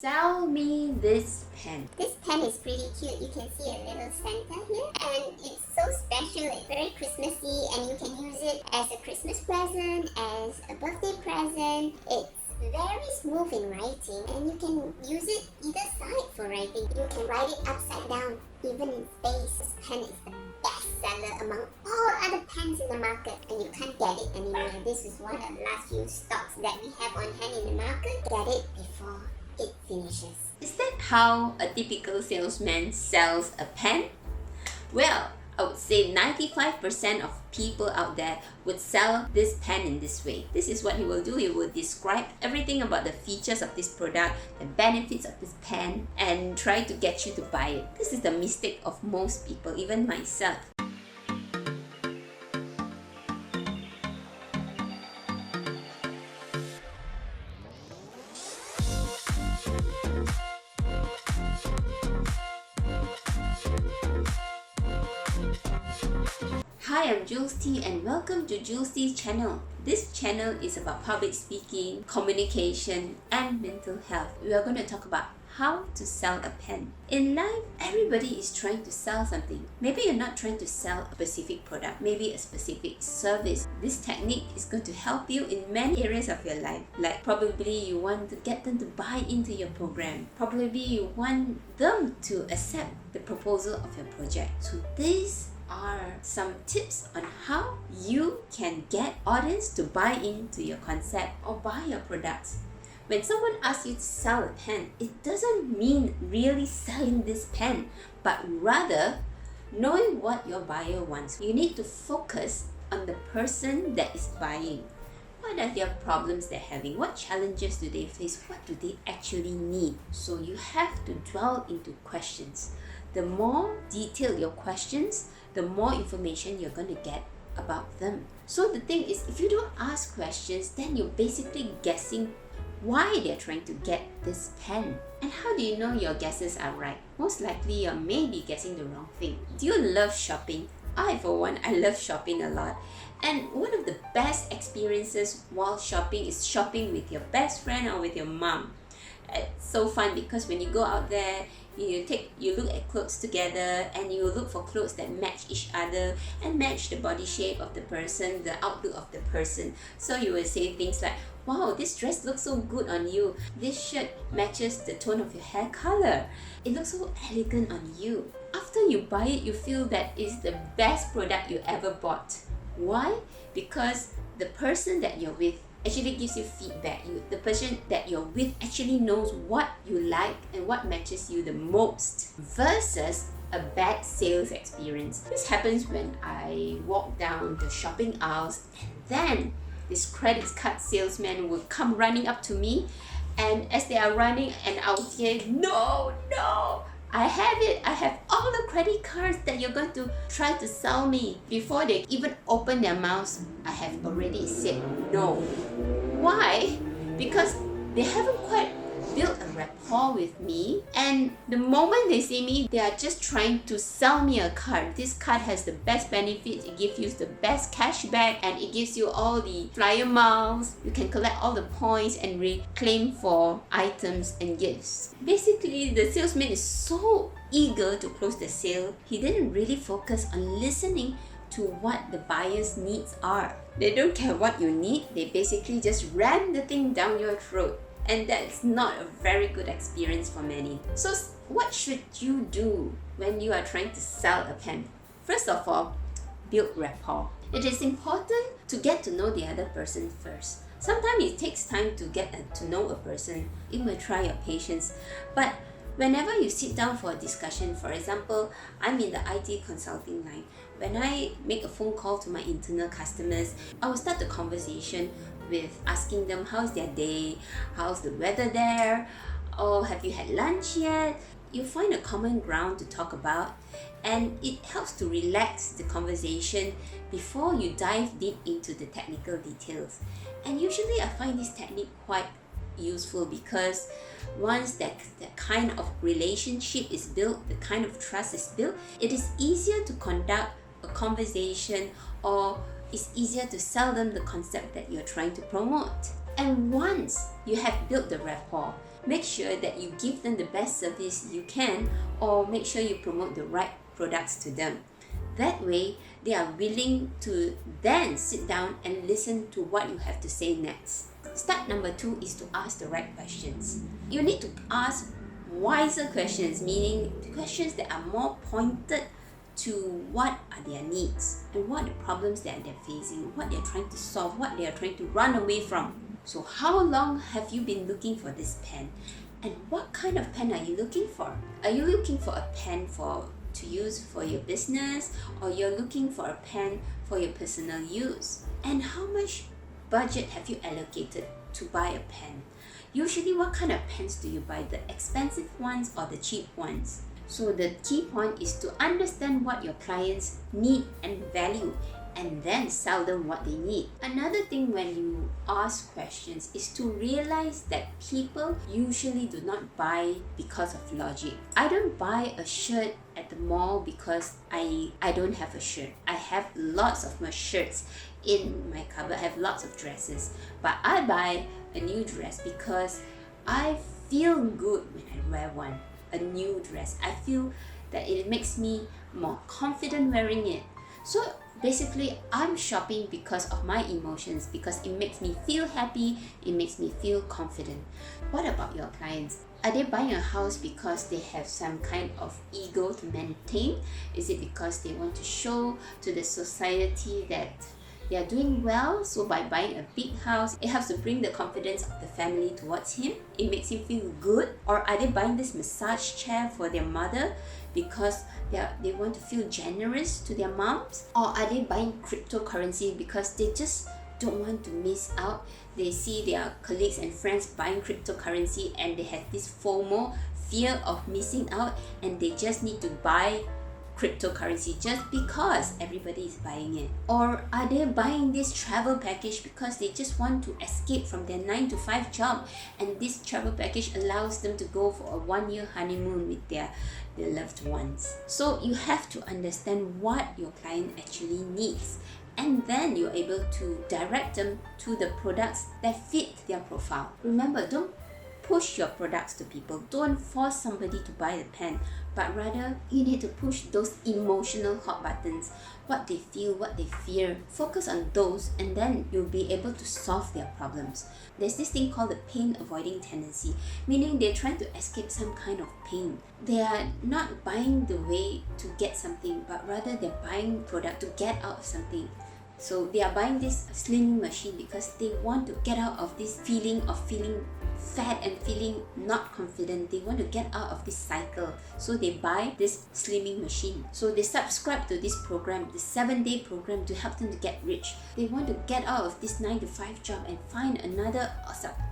Sell me this pen. This pen is pretty cute. You can see a little Santa here, and it's so special. It's very Christmassy, and you can use it as a Christmas present, as a birthday present. It's very smooth in writing, and you can use it either side for writing. You can write it upside down, even in space. This pen is the best seller among all other pens in the market, and you can't get it anywhere. This is one of the last few stocks that we have on hand in the market. Get it before it finishes. Is that how a typical salesman sells a pen? Well, I would say 95% of people out there would sell this pen in this way. This is what he will do. He will describe everything about the features of this product, the benefits of this pen, and try to get you to buy it. This is the mistake of most people, even myself. Hi, I'm Jules T and welcome to Jules T's channel. This channel is about public speaking, communication, and mental health. We are going to talk about how to sell a pen. In life, everybody is trying to sell something. Maybe you're not trying to sell a specific product, maybe a specific service. This technique is going to help you in many areas of your life. Like probably you want to get them to buy into your program. Probably you want them to accept the proposal of your project. So these are some tips on how you can get audience to buy into your concept or buy your products. When someone asks you to sell a pen, it doesn't mean really selling this pen, but rather knowing what your buyer wants. You need to focus on the person that is buying. What are their problems they're having? What challenges do they face? What do they actually need? So you have to dwell into questions. The more detailed your questions, the more information you're going to get about them. So the thing is, if you don't ask questions, then you're basically guessing why they're trying to get this pen. And how do you know your guesses are right? Most likely you're maybe guessing the wrong thing. Do you love shopping? I love shopping a lot. And one of the best experiences while shopping is shopping with your best friend or with your mom. It's so fun because when you go out there, you look at clothes together and you look for clothes that match each other and match the body shape of the person, the outlook of the person. So you will say things like, wow, this dress looks so good on you. This shirt matches the tone of your hair color. It looks so elegant on you. After you buy it, you feel that it's the best product you ever bought. Why? Because the person that you're with actually gives you feedback. The person that you're with actually knows what you like and what matches you the most versus a bad sales experience. This happens when I walk down the shopping aisles and then this credit card salesman will come running up to me, and as they are running and I'll say, no, I have it. I have all the credit cards that you're going to try to sell me. Before they even open their mouths, I have already said no. Why? Because they haven't quite built a rapport with me, and the moment they see me, they are just trying to sell me a card. This card has the best benefits, it gives you the best cashback, and it gives you all the flyer miles. You can collect all the points and reclaim for items and gifts. Basically, the salesman is so eager to close the sale, he didn't really focus on listening to what the buyer's needs are. They don't care what you need, they basically just ram the thing down your throat. And that's not a very good experience for many. So what should you do when you are trying to sell a pen? First of all, build rapport. It is important to get to know the other person first. Sometimes it takes time to get to know a person. It will try your patience. But whenever you sit down for a discussion, for example, I'm in the IT consulting line. When I make a phone call to my internal customers, I will start the conversation with asking them how's their day, how's the weather there, or have you had lunch yet? You find a common ground to talk about, and it helps to relax the conversation before you dive deep into the technical details. And usually I find this technique quite useful because once that kind of relationship is built, the kind of trust is built, it is easier to conduct a conversation, or it's easier to sell them the concept that you're trying to promote. And once you have built the rapport, Make sure that you give them the best service you can, or make sure you promote the right products to them. That way, they are willing to then sit down and listen to what you have to say next. Step number 2 is to ask the right questions. You need to ask wiser questions, meaning questions that are more pointed to what are their needs and what are the problems that they're facing, what they're trying to solve, what they are trying to run away from. So how long have you been looking for this pen? And what kind of pen are you looking for? Are you looking for a pen to use for your business, or you're looking for a pen for your personal use? And how much budget have you allocated to buy a pen? Usually, what kind of pens do you buy? The expensive ones or the cheap ones? So the key point is to understand what your clients need and value, and then sell them what they need. Another thing when you ask questions is to realize that people usually do not buy because of logic. I don't buy a shirt at the mall because I don't have a shirt. I have lots of my shirts in my cupboard. I have lots of dresses, but I buy a new dress because I feel good when I wear one. A new dress, I feel that it makes me more confident wearing it. So basically, I'm shopping because of my emotions, because it makes me feel happy, it makes me feel confident. What about your clients? Are they buying a house because they have some kind of ego to maintain? Is it because they want to show to the society that they are doing well, so by buying a big house, it helps to bring the confidence of the family towards him? It makes him feel good? Or are they buying this massage chair for their mother because they want to feel generous to their moms? Or are they buying cryptocurrency because they just don't want to miss out? They see their colleagues and friends buying cryptocurrency and they have this FOMO, fear of missing out, and they just need to buy cryptocurrency just because everybody is buying it? Or are they buying this travel package because they just want to escape from their 9-to-5 job, and this travel package allows them to go for a 1-year honeymoon with their loved ones? So you have to understand what your client actually needs, and then you're able to direct them to the products that fit their profile. Remember, don't push your products to people. Don't force somebody to buy the pen, but rather you need to push those emotional hot buttons, what they feel, what they fear. Focus on those, and then you'll be able to solve their problems. There's this thing called the pain avoiding tendency, meaning they're trying to escape some kind of pain. They are not buying the way to get something, but rather they're buying product to get out of something. So they are buying this slimming machine because they want to get out of this feeling of feeling fat and feeling not confident. They want to get out of this cycle, so they buy this slimming machine. So they subscribe to this program, the 7-day program, to help them to get rich. They want to get out of this 9-to-5 job and find another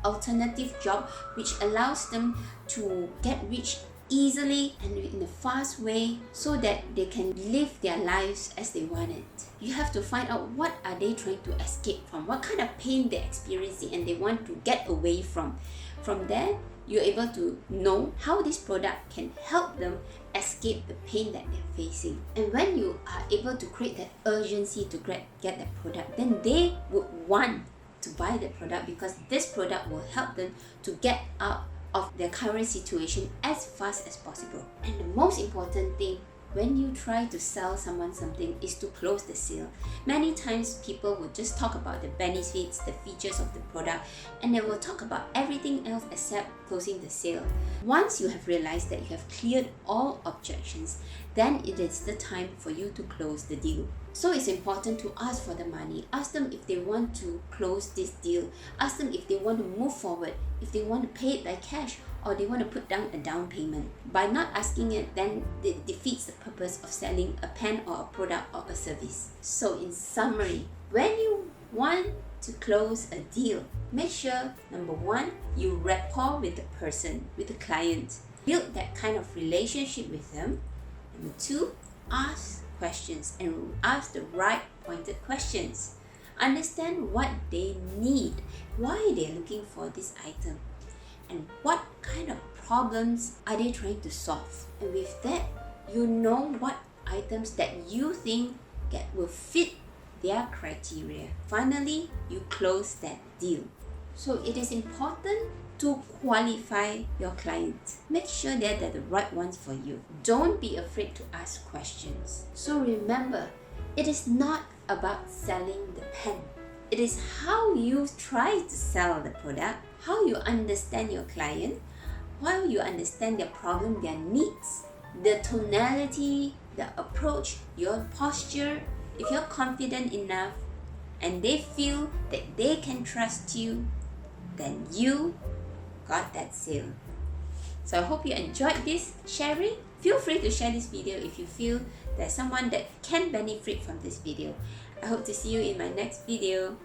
alternative job which allows them to get rich easily and in a fast way, so that they can live their lives as they want it. You have to find out what are they trying to escape from, what kind of pain they're experiencing and they want to get away from. From there, you're able to know how this product can help them escape the pain that they're facing. And when you are able to create that urgency to get that product, then they would want to buy the product, because this product will help them to get out of their current situation as fast as possible. And the most important thing when you try to sell someone something is to close the sale. Many times people will just talk about the benefits, the features of the product, and they will talk about everything else except closing the sale. Once you have realized that you have cleared all objections, then it is the time for you to close the deal. So it's important to ask for the money. Ask them if they want to close this deal. Ask them if they want to move forward, if they want to pay it by cash, or they want to put down a down payment. By not asking it, then it defeats the purpose of selling a pen or a product or a service. So in summary, when you want to close a deal, make sure, number 1, you rapport with the person, with the client. Build that kind of relationship with them. Number 2, ask questions, and ask the right pointed questions. Understand what they need, why they're looking for this item, and what kind of problems are they trying to solve. And with that, you know what items that you think that will fit their criteria. Finally, you close that deal. So it is important to qualify your client. Make sure that they're the right ones for you. Don't be afraid to ask questions. So remember, it is not about selling the pen. It is how you try to sell the product, how you understand your client, how you understand their problem, their needs, the tonality, the approach, your posture. If you're confident enough and they feel that they can trust you, then you got that sale. So I hope you enjoyed this sharing. Feel free to share this video if you feel there's someone that can benefit from this video. I hope to see you in my next video.